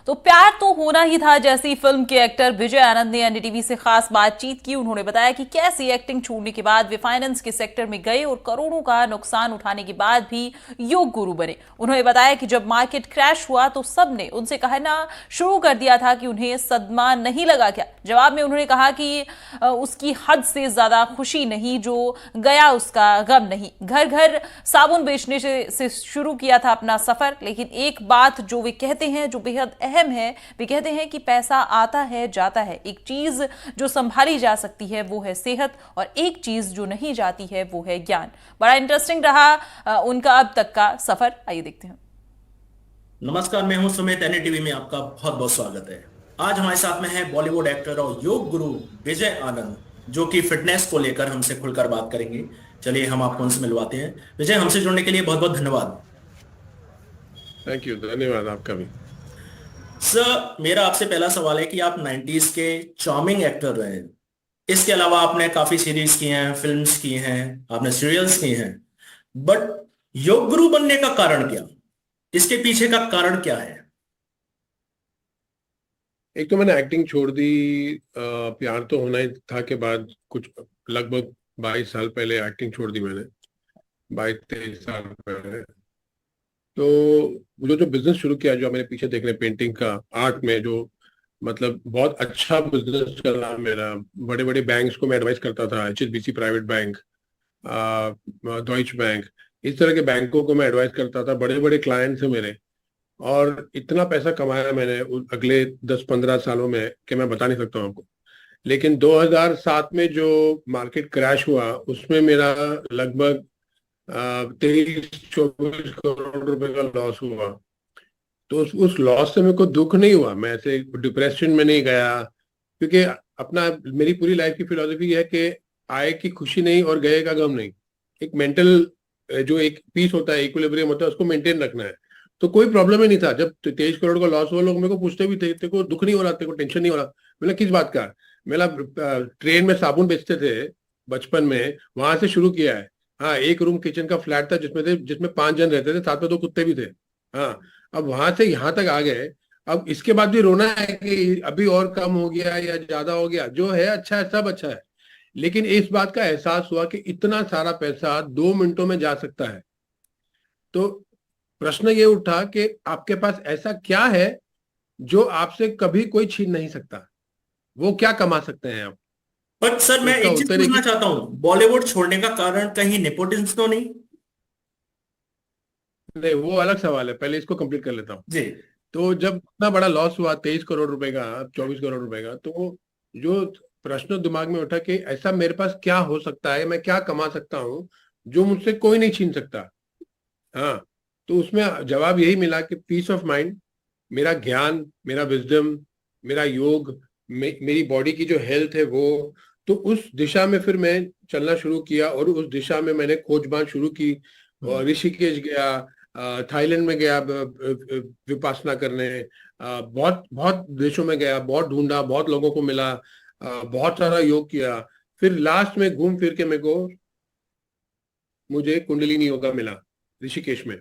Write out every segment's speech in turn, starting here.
तो प्यार तो होना ही था जैसी फिल्म के एक्टर विजय आनंद ने एनडीटीवी से खास बातचीत की। उन्होंने बताया कि कैसी एक्टिंग छोड़ने के बाद वे फाइनेंस के सेक्टर में गए और करोड़ों का नुकसान उठाने के बाद भी योग गुरु बने। उन्होंने बताया कि जब मार्केट क्रैश हुआ तो सबने उनसे कहना शुरू कर दिया था कि उन्हें सदमा नहीं लगा क्या। जवाब में उन्होंने कहा कि उसकी हद से ज्यादा खुशी नहीं, जो गया उसका गम नहीं। घर घर साबुन बेचने से शुरू किया था अपना सफर, लेकिन एक बात जो वे कहते हैं जो बेहद अहम है, वे कहते हैं कि पैसा आता है जाता है, एक चीज जो संभाली जा सकती है वो है सेहत, और एक चीज जो नहीं जाती है वो है ज्ञान। बड़ा इंटरेस्टिंग रहा उनका अब तक का सफर। आइए देखते हैं। नमस्कार, मैं हूं सुमित। एनडीटीवी में आपका बहुत बहुत स्वागत है। आज हमारे साथ में है बॉलीवुड एक्टर और योग गुरु विजय आनंद, जो कि फिटनेस को लेकर हमसे खुलकर बात करेंगे। चलिए हम आपको उनसे मिलवाते हैं। विजय, हमसे जुड़ने के लिए बहुत बहुत धन्यवाद। थैंक यू, धन्यवाद आपका भी। सर, मेरा आपसे पहला सवाल है कि आप 90s के चार्मिंग एक्टर रहे हैं। इसके अलावा आपने काफी सीरीज की हैं, फिल्म्स की हैं, आपने सीरियल्स की हैं, बट योग गुरु बनने का कारण क्या? इसके पीछे का कारण क्या है? एक तो मैंने एक्टिंग छोड़ दी प्यार तो होना ही था के बाद। कुछ लगभग 22 साल पहले एक्टिंग छोड़ दी मैंने, 22-23 साल पहले। तो जो बिजनेस शुरू किया, जो मैंने पीछे देख रहे पेंटिंग का, आर्ट में, जो मतलब बहुत अच्छा बिजनेस चला मेरा। बड़े बड़े बैंक्स को मैं एडवाइस करता था, HSBC private bank, Deutsche bank, इस तरह के बैंकों को मैं एडवाइस करता था। बड़े बड़े क्लाइंट्स हैं मेरे। और इतना पैसा कमाया मैंने अगले 10-15 सालों में कि मैं बता नहीं सकता हूँ आपको। लेकिन 2007 में जो मार्केट क्रैश हुआ, उसमें मेरा लगभग 23-24 करोड़ रुपए का लॉस हुआ। तो उस लॉस से मेरे को दुख नहीं हुआ, मैं ऐसे डिप्रेशन में नहीं गया। क्योंकि अपना मेरी पूरी लाइफ की फिलोसफी है कि आए की खुशी नहीं और गए का गम नहीं। एक मेंटल जो एक पीस होता है, इक्विलिब्रियम होता है, उसको मेंटेन रखना है। तो कोई प्रॉब्लम ही नहीं था। जब 23 करोड़ का लॉस हुआ, लोग मेरे को पूछते भी थे, तेरे को दुख नहीं हो रहा, तेरे को टेंशन नहीं हो रहा? मैंने किस बात का? मेरा ट्रेन में साबुन बेचते थे बचपन में, वहां से शुरू किया है। हाँ, एक रूम किचन का फ्लैट था जिसमें 5 जन रहते थे, साथ में 2 कुत्ते भी थे। हाँ, अब वहां से यहाँ तक आ गए। अब इसके बाद भी रोना है कि अभी और कम हो गया या ज्यादा हो गया? जो है अच्छा है, सब अच्छा है। लेकिन इस बात का एहसास हुआ कि इतना सारा पैसा 2 मिनटों में जा सकता है। तो प्रश्न ये उठा कि आपके पास ऐसा क्या है जो आपसे कभी कोई छीन नहीं सकता? वो क्या कमा सकते हैं आप? पर सर, तो मैं उसका एक चीज उत्तर है पूछना कि चाहता हूँ, बॉलीवुड छोड़ने का कारण कहीं नेपोटिज्म तो नहीं? नहीं, वो अलग सवाल है, पहले इसको कंप्लीट कर लेता हूँ। जी। तो जब इतना बड़ा लॉस हुआ, 23 करोड़ रुपए का, 24 करोड़ रुपए का, तो जो प्रश्न दिमाग में उठा कि ऐसा मेरे पास क्या हो सकता है, मैं क्या कमा सकता हूँ जो मुझसे कोई नहीं छीन सकता। हाँ, तो उसमें जवाब यही मिला कि पीस ऑफ माइंड, मेरा ज्ञान, मेरा विजडम, मेरा योग, मेरी बॉडी की जो हेल्थ है वो। तो उस दिशा में फिर मैं चलना शुरू किया और उस दिशा में मैंने खोजबान शुरू की। और हम्म। ऋषिकेश गया, थाईलैंड में गया विपासना करने, बहुत बहुत देशों में गया, बहुत ढूंढा, बहुत लोगों को मिला, बहुत सारा योग किया। फिर लास्ट में घूम फिर के मुझे कुंडलिनी योगा मिला ऋषिकेश में।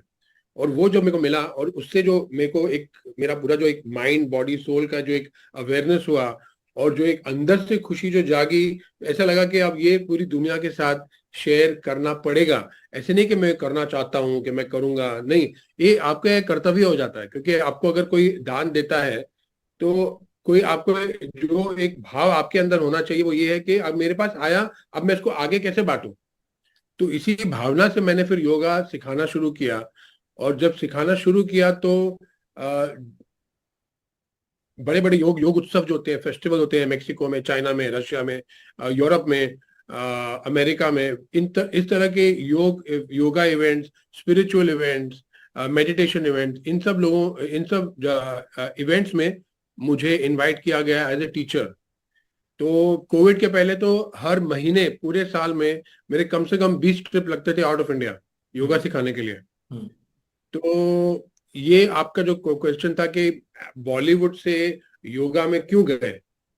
और वो जो मेरे को मिला, और उससे जो मेरे को एक मेरा पूरा जो एक माइंड बॉडी सोल का जो एक अवेयरनेस हुआ, और जो एक अंदर से खुशी जो जागी, ऐसा लगा कि अब ये पूरी दुनिया के साथ शेयर करना पड़ेगा। ऐसे नहीं कि मैं करना चाहता हूँ कि मैं करूंगा, नहीं, ये आपका एक कर्तव्य हो जाता है। क्योंकि आपको अगर कोई दान देता है, तो कोई आपको जो एक भाव आपके अंदर होना चाहिए वो ये है कि अब मेरे पास आया, अब मैं इसको आगे कैसे बांटूं। तो इसी भावना से मैंने फिर योगा सिखाना शुरू किया। और जब सिखाना शुरू किया तो बड़े बड़े योग योग उत्सव जो होते हैं, फेस्टिवल होते हैं, मेक्सिको में, चाइना में, रशिया में, यूरोप में, अमेरिका में, इस तरह के yoga events, spiritual events, meditation events, इन सब इवेंट्स में मुझे इनवाइट किया गया एज ए टीचर। तो कोविड के पहले तो हर महीने पूरे साल में मेरे कम से कम 20 ट्रिप लगते थे आउट ऑफ इंडिया योगा हम्म। सिखाने के लिए। हम्म। तो ये आपका जो क्वेश्चन था कि बॉलीवुड से योगा में क्यों गए,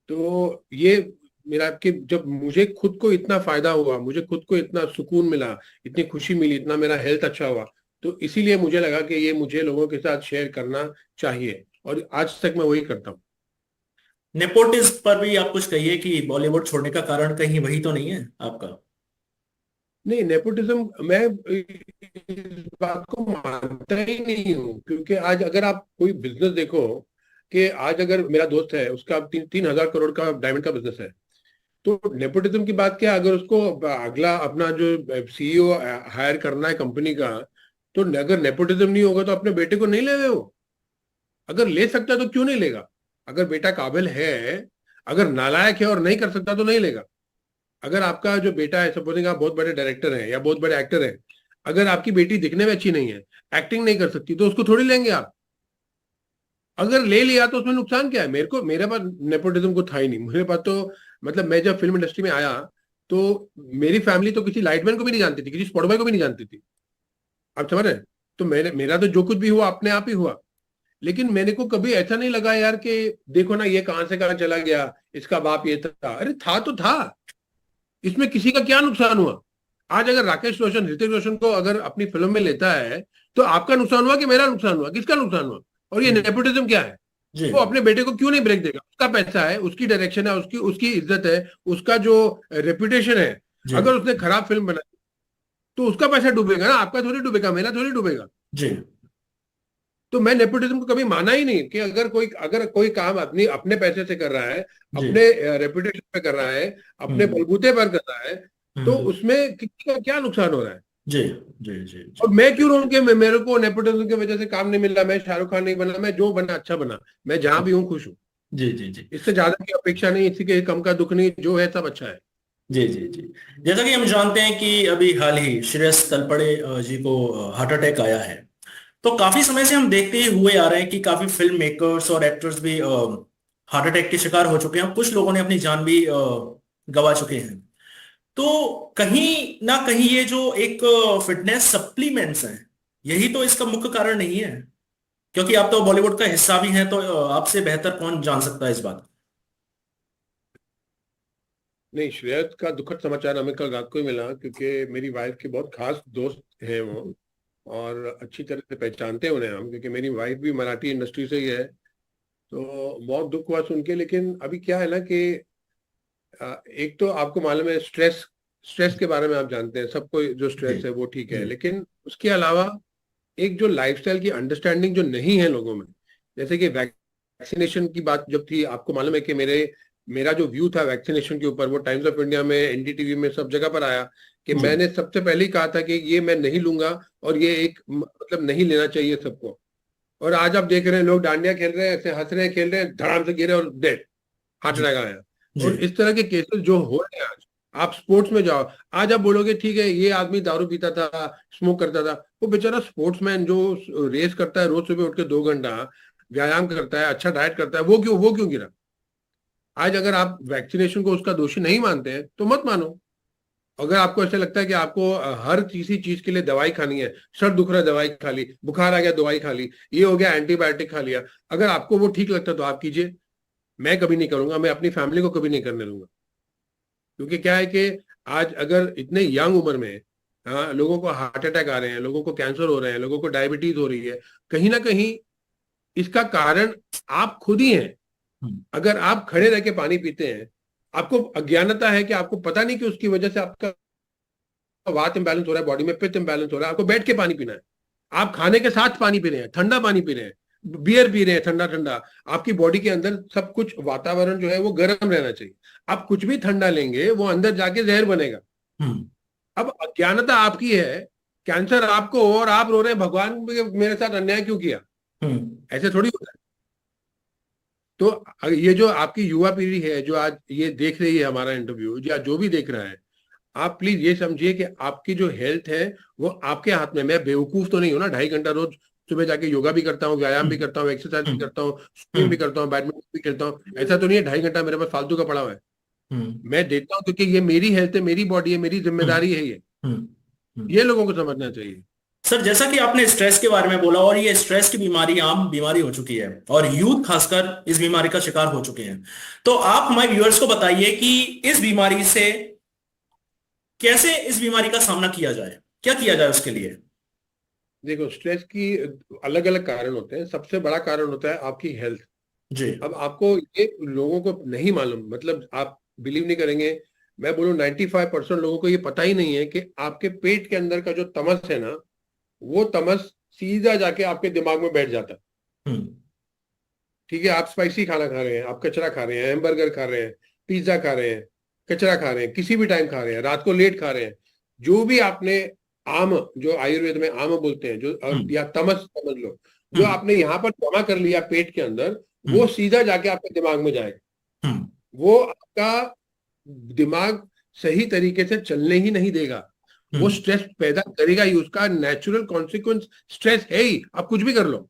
तो ये मेरा कि जब मुझे खुद को इतना फायदा हुआ, मुझे खुद को इतना सुकून मिला, इतनी खुशी मिली, इतना मेरा हेल्थ अच्छा हुआ, तो इसीलिए मुझे लगा कि ये मुझे लोगों के साथ शेयर करना चाहिए। और आज तक मैं वही करता हूँ। नेपोटिज्म पर भी आप कुछ कहिए कि बॉलीवुड छोड़ने का कारण कहीं वही तो नहीं है आपका? नहीं, नेपोटिज्म मैं इस बात को मानता ही नहीं हूँ, क्योंकि आज अगर आप कोई बिजनेस देखो, कि आज अगर मेरा दोस्त है, उसका 3,000 करोड़ का डायमंड का बिजनेस है, तो नेपोटिज्म की बात क्या, अगर उसको अगला अपना जो सीईओ हायर करना है कंपनी का, तो अगर नेपोटिज्म नहीं होगा तो अपने बेटे को नहीं ले रहे हो? अगर ले सकता है तो क्यों नहीं लेगा? अगर बेटा काबिल है, अगर नालायक है और नहीं कर सकता तो नहीं लेगा। अगर आपका जो बेटा है, सपोजिंग आप बहुत बड़े डायरेक्टर हैं या बहुत बड़े एक्टर हैं, अगर आपकी बेटी दिखने में अच्छी नहीं है, एक्टिंग नहीं कर सकती, तो उसको थोड़ी लेंगे आप? अगर ले लिया तो उसमें नुकसान क्या है? मेरे पास नेपोटिज्म को था ही नहीं। मेरे पास तो मतलब मैं जब फिल्म इंडस्ट्री में आया, तो मेरी फैमिली तो किसी लाइटमैन को भी नहीं जानती थी, किसी स्पॉट बॉय को भी नहीं जानती थी। आप समझ रहे हैं? तो मेरा तो जो कुछ भी हुआ अपने आप ही हुआ। लेकिन मैंने को कभी ऐसा नहीं लगा यार कि देखो ना ये कहां से कहां चला गया, इसका बाप ये था। अरे था तो था, इसमें किसी का क्या नुकसान हुआ? आज अगर राकेश रोशन, ऋतिक रोशन को अगर अपनी फिल्म में लेता है, तो आपका नुकसान हुआ कि मेरा नुकसान हुआ? किसका नुकसान हुआ? और ये नेपोटिज्म क्या है? जी। वो अपने बेटे को क्यों नहीं ब्रेक देगा? उसका पैसा है, उसकी डायरेक्शन है, उसकी उसकी इज्जत है, उसका जो रेपुटेशन है। जी। अगर उसने खराब फिल्म बनाई तो उसका पैसा डूबेगा ना, आपका थोड़ी डूबेगा, मेरा थोड़ी डूबेगा। जी। तो मैं नेपोटिज्म को कभी माना ही नहीं, कि अगर कोई काम अपनी अपने पैसे से कर रहा है, जी। अपने रेपुटेशन पे कर रहा है, अपने हम्म। बलबूते पर कर रहा है, तो हम्म। उसमें किसी का क्या नुकसान हो रहा है? जी। जी। जी। और जी। मैं क्यों रहूं कि मेरे को नेपोटिज्म की वजह से काम नहीं मिल रहा, मैं शाहरुख खान नहीं बना, मैं जो बना अच्छा बना, मैं जहां भी हूँ खुश हूँ। जी। जी। जी। इससे ज्यादा की अपेक्षा नहीं, इसी के कम का दुख नहीं, जो है सब अच्छा है। जी। जी। जी। जैसा कि हम जानते हैं कि अभी हाल ही श्रेयस तलपड़े जी को हार्ट अटैक आया है। तो काफी समय से हम देखते हुए आ रहे हैं कि काफी फिल्म मेकर्स और एक्टर्स भी हार्ट अटैक के शिकार हो चुके हैं, कुछ लोगों ने अपनी जान भी गंवा चुके हैं। तो कहीं ना कहीं ये जो एक फिटनेस सप्लीमेंट्स हैं, यही तो इसका मुख्य कारण नहीं है? क्योंकि आप तो बॉलीवुड का हिस्सा भी हैं, तो आपसे बेहतर कौन जान सकता है इस बात नहीं, श्रेयस का दुखद समाचार हमें कल रात को ही मिला, क्योंकि मेरी वाइफ के बहुत खास दोस्त हैं वो, और अच्छी तरह से पहचानते हैं उन्हें हम, क्योंकि मेरी वाइफ भी मराठी इंडस्ट्री से ही है। तो बहुत दुख हुआ सुन के। लेकिन अभी क्या है ना कि एक तो आपको मालूम है, स्ट्रेस स्ट्रेस के बारे में आप जानते हैं, सबको जो जी? स्ट्रेस है वो ठीक जी। है, लेकिन उसके अलावा एक जो लाइफस्टाइल की अंडरस्टैंडिंग जो नहीं है लोगों में, जैसे कि वैक्सीनेशन की बात जब थी, आपको मालूम है कि मेरा जो व्यू था वैक्सीनेशन के ऊपर, वो टाइम्स ऑफ इंडिया में, एनडीटीवी में, सब जगह पर आया, कि जी। मैंने सबसे पहले ही कहा था कि ये मैं नहीं लूंगा, और ये एक मतलब नहीं लेना चाहिए सबको। और आज आप देख रहे हैं लोग डांडिया खेल रहे हैं, ऐसे हंस रहे हैं, खेल रहे हैं, धड़ाम से गिरे और डेड, हार्ट जी। अटैक आया। जी। और इस तरह के केसेस जो हो रहे हैं आज, आप स्पोर्ट्स में जाओ, आज आप बोलोगे ठीक है ये आदमी दारू पीता था, स्मोक करता था, वो बेचारा स्पोर्ट्समैन जो रेस करता है, रोज सुबह उठ के 2 घंटा व्यायाम करता है, अच्छा डाइट करता है, वो क्यों गिरा? आज अगर आप वैक्सीनेशन को उसका दोषी नहीं मानते हैं तो मत मानो। अगर आपको ऐसा लगता है कि आपको हर किसी चीज के लिए दवाई खानी है, सर दुख रहा है दवाई खा ली, बुखार आ गया दवाई खा ली, ये हो गया एंटीबायोटिक खा लिया, अगर आपको वो ठीक लगता है तो आप कीजिए। मैं कभी नहीं करूंगा, मैं अपनी फैमिली को कभी नहीं करने दूंगा। क्योंकि क्या है कि आज अगर इतने यंग उम्र में, हाँ, लोगों को हार्ट अटैक आ रहे हैं, लोगों को कैंसर हो रहे हैं, लोगों को डायबिटीज हो रही है, कहीं ना कहीं इसका कारण आप खुद ही हैं। हम्म। अगर आप खड़े रह के पानी पीते हैं, आपको अज्ञानता है कि आपको पता नहीं कि उसकी वजह से आपका वात इम्बैलेंस हो रहा है, बॉडी में पित्त इम्बैलेंस हो रहा है, आपको बैठ के पानी पीना है। आप खाने के साथ पानी पी रहे हैं, ठंडा पानी पी रहे हैं, बियर पी रहे हैं ठंडा ठंडा, आपकी बॉडी के अंदर सब कुछ वातावरण जो है वो गर्म रहना चाहिए। आप कुछ भी ठंडा लेंगे वो अंदर जाके जहर बनेगा। हम्म। अब अज्ञानता आपकी है, कैंसर आपको हो और आप रो रहे हैं भगवान मेरे साथ अन्याय क्यों किया? हम्म। ऐसे थोड़ी होता है। तो ये जो आपकी युवा पीढ़ी है जो आज ये देख रही है हमारा इंटरव्यू, या जो भी देख रहा है, आप प्लीज ये समझिए कि आपकी जो हेल्थ है वो आपके हाथ में। मैं बेवकूफ तो नहीं हूं ना, 2.5 घंटा रोज सुबह जाके योगा भी करता हूँ, व्यायाम भी हम्म। करता हूँ, एक्सरसाइज भी हम्म। करता हूँ, स्विमिंग भी हम्म। करता हूँ, बैडमिंटन भी खेलता हूँ। ऐसा तो नहीं है 2.5 घंटा मेरे पास फालतू का पड़ा हुआ है। हम्म। मैं देता हूँ क्योंकि ये मेरी हेल्थ है, मेरी बॉडी है, मेरी हम्म। जिम्मेदारी है ये। हम्म। हम्म। ये लोगों को समझना चाहिए। सर, जैसा कि आपने स्ट्रेस के बारे में बोला, और ये स्ट्रेस की बीमारी आम बीमारी हो चुकी है और यूथ खासकर इस बीमारी का शिकार हो चुके हैं, तो आप हमारे व्यूअर्स को बताइए कि इस बीमारी से कैसे, इस बीमारी का सामना किया जाए, क्या किया जाए उसके लिए? देखो, स्ट्रेस की अलग अलग कारण होते हैं। सबसे बड़ा कारण होता है आपकी हेल्थ। जी। अब आपको ये लोगों को नहीं मालूम, मतलब आप बिलीव नहीं करेंगे, मैं बोलूँ 95% लोगों को ये पता ही नहीं है कि आपके पेट के अंदर का जो तमस है ना, वो तमस सीधा जाके आपके दिमाग में बैठ जाता है। हम्म। ठीक है, आप स्पाइसी खाना खा रहे हैं, आप कचरा खा रहे हैं, हैमबर्गर खा रहे हैं, पिज्जा खा रहे हैं, कचरा खा रहे हैं, किसी भी टाइम खा रहे हैं, रात को लेट खा रहे हैं, जो भी आपने आम, जो आयुर्वेद में आम बोलते हैं, जो हम्म। या तमस समझ लो, जो हम्म। आपने यहाँ पर जमा कर लिया पेट के अंदर, वो हम्म। सीधा जाके आपके दिमाग में जाएगा। हम्म। वो आपका दिमाग सही तरीके से चलने ही नहीं देगा। वो हम्म। स्ट्रेस पैदा करेगा ही, उसका नेचुरल कॉन्सिक्वेंस स्ट्रेस है ही, आप कुछ भी कर लो।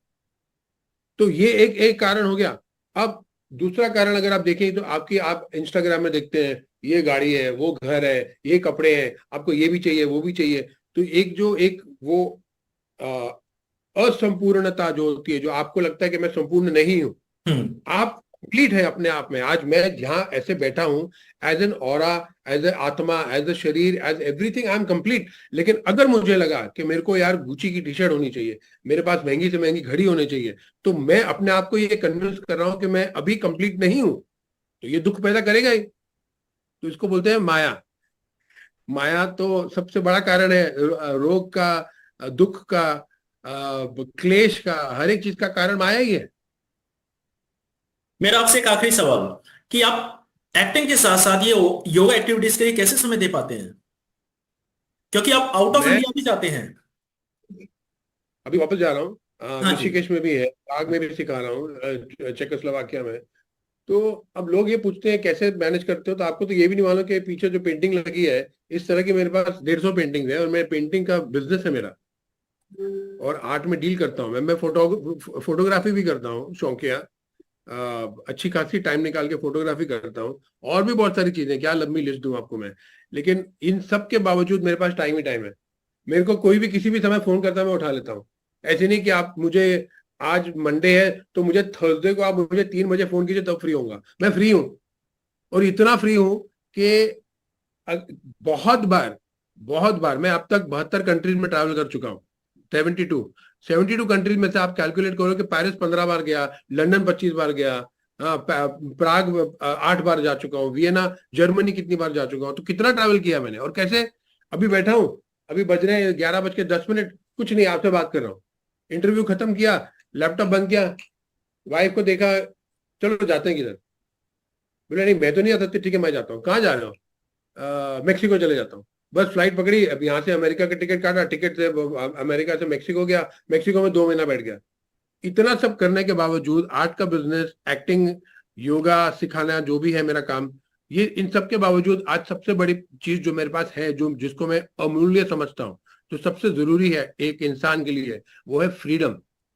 तो ये एक एक कारण हो गया। अब दूसरा कारण अगर आप देखें तो आपकी, आप इंस्टाग्राम में देखते हैं, ये गाड़ी है, वो घर है, ये कपड़े हैं, आपको ये भी चाहिए, वो भी चाहिए। तो एक जो एक वो अ, असंपूर्णता जो होती है, जो आपको लगता है कि मैं संपूर्ण नहीं हूं, हम्म। आप कंप्लीट है अपने आप में। आज मैं जहां ऐसे बैठा हूं, as an aura, as a आत्मा, एज ए शरीर, as everything, I am complete. लेकिन अगर मुझे लगा कि मेरे को यार गुची की टी शर्ट होनी चाहिए, मेरे पास महंगी से महंगी घड़ी होनी चाहिए, तो मैं अपने आप को ये कन्विंस कर रहा हूं कि मैं अभी कंप्लीट नहीं हूं, तो ये दुख पैदा करेगा ही। तो इसको बोलते हैं माया। माया तो सबसे बड़ा कारण है रोग का, दुख का, क्लेश का, हर एक चीज का कारण माया ही है। मेरा आपसे एक आखिरी सवाल कि आप एक्टिंग के साथ साथ ये योगा एक्टिविटीज के लिए कैसे समय दे पाते हैं, क्योंकि आप आउट ऑफ मैं इंडिया भी जाते हैं। अभी वापस जा रहा हूँ, हाँ जी। ऋषिकेश में भी है, प्राग में भी सिखा रहा हूँ, चेकोस्लोवाकिया में। तो अब लोग ये पूछते हैं कैसे मैनेज करते हो, तो आपको तो ये भी नहीं मालूम कि पीछे जो पेंटिंग लगी है, इस तरह की मेरे पास 150 पेंटिंग है, और मैं पेंटिंग का बिजनेस है मेरा, और आर्ट में डील करता हूँ। मैं फोटोग्राफी भी करता हूँ, शौकिया, अच्छी खासी टाइम निकाल के फोटोग्राफी करता हूँ, और भी बहुत सारी चीजें, क्या लंबी लिस्ट दूं आपको मैं। लेकिन इन सब के बावजूद मेरे पास टाइम ही टाइम है। मेरे को कोई भी किसी भी समय फोन करता है, मैं उठा लेता हूँ। ऐसे नहीं कि आप मुझे, आज मंडे है तो मुझे थर्सडे को आप मुझे 3 बजे फोन कीजिए तब फ्री होऊंगा, मैं फ्री हूँ। और इतना फ्री हूँ कि बहुत बार, बहुत बार मैं अब तक 72 कंट्रीज में ट्रैवल कर चुका हूँ। 72 कंट्रीज में से आप कैलकुलेट करो कि पेरिस 15 बार गया, लंदन 25 बार गया, प्राग 8 बार जा चुका हूँ, वियना जर्मनी कितनी बार जा चुका हूँ। तो कितना ट्रैवल किया मैंने, और कैसे। अभी बैठा हूँ, अभी बज रहे हैं 11:10, कुछ नहीं, आपसे बात कर रहा हूँ। इंटरव्यू खत्म किया, लैपटॉप बंद किया, वाइफ को देखा, चलो जाते हैं किधर। बोले नहीं मैं तो नहीं आ सकती, ठीक है मैं जाता हूँ। कहाँ जा रहे हो? मेक्सिको चले जाता हूँ। बस फ्लाइट पकड़ी, अब यहाँ से अमेरिका का टिकट काटा, टिकट से अमेरिका से मेक्सिको गया, मेक्सिको में 2 महीना बैठ गया। इतना सब करने के बावजूद आर्ट का बिजनेस, एक्टिंग, योगा सिखाना, जो भी है मेरा काम, ये इन सब के बावजूद आज सबसे बड़ी चीज जो मेरे पास है, जो जिसको मैं अमूल्य समझता हूँ, जो सबसे जरूरी है एक इंसान के लिए, वो है फ्रीडम।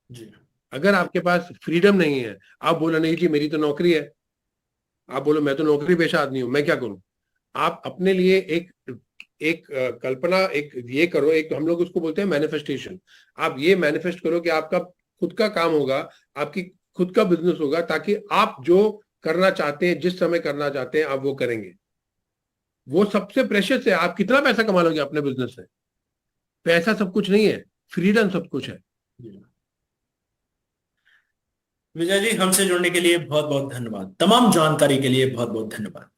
जी। अगर आपके पास फ्रीडम नहीं है, आप बोलो नहीं जी मेरी तो नौकरी है, आप बोलो मैं तो नौकरी पेशा आदमी हूं, मैं क्या करूं। आप अपने लिए एक एक कल्पना, एक ये करो, एक हम लोग उसको बोलते हैं मैनिफेस्टेशन। आप ये मैनिफेस्ट करो कि आपका खुद का काम होगा, आपकी खुद का बिजनेस होगा, ताकि आप जो करना चाहते हैं, जिस समय करना चाहते हैं, आप वो करेंगे। वो सबसे प्रेशियस है। आप कितना पैसा कमा लोगे अपने बिजनेस से? पैसा सब कुछ नहीं है, फ्रीडम सब कुछ है। जी। विजय जी, हमसे जुड़ने के लिए बहुत बहुत धन्यवाद, तमाम जानकारी के लिए बहुत बहुत धन्यवाद।